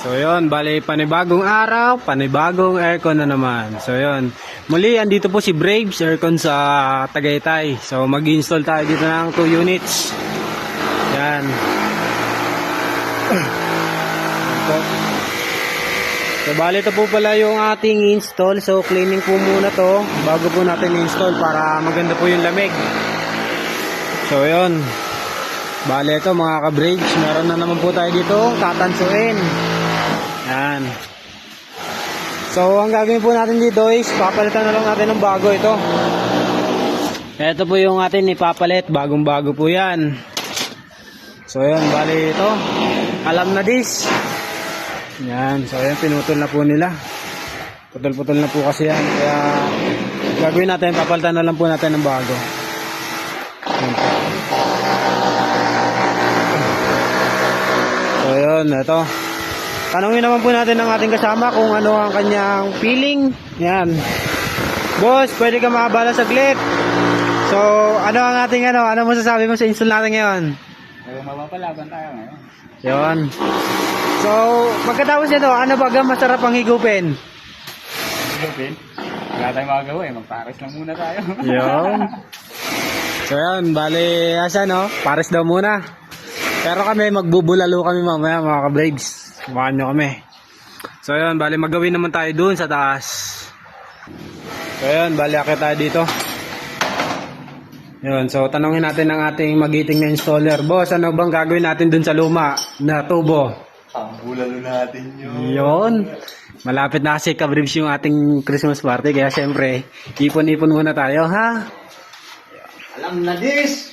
So yun, bali panibagong araw, panibagong aircon na naman. So yun, muli andito po si Braves Aircon sa Tagaytay. So mag-install tayo dito ng 2 units. Yan. So bali ito po pala yung ating install. So cleaning po muna to bago po natin install para maganda po yung lamig. So yun, bali ito mga ka-Braves, meron na naman po tayo dito tatansuin. Yan. So, ang gagawin po natin dito is papalitan na lang natin ng bago ito. Ito po yung atin ipapalit. Bagong-bago po yan. So, yun. Bali ito. Alam na this. Yan. So, yan. Pinutol na po nila. Putol-putol na po kasi yan. Kaya, gagawin natin. Papalitan na lang po natin ng bago. Yan. So, yun. Ito. Tanungin naman po natin ng ating kasama kung ano ang kanyang feeling. Yan. Boss, pwede ka makabala saglit. So, ano ang ating ano masasabi mo sa install natin ngayon? Mapapalaban tayo ngayon. Yun. So, pagkatapos nito, ano ba masarap ang higupin? Higupin? Wala tayong magagawa eh. Magpares lang muna tayo. Yun. So, yun. Bali, asa no? Pares daw muna. Pero kami, magbubulalo kami mamaya mga ka-Braves. Samahan nyo kami. So yun, bali magawin naman tayo dun sa taas. So yun, bali akit tayo dito. Yun, so tanongin natin ng ating magiting na installer. Boss, ano bang gagawin natin dun sa luma na tubo? Bulalo natin yun. Yun. Malapit na kasi ka-Braves yung ating Christmas party. Kaya syempre, ipon-ipon muna tayo, ha? Alam na this!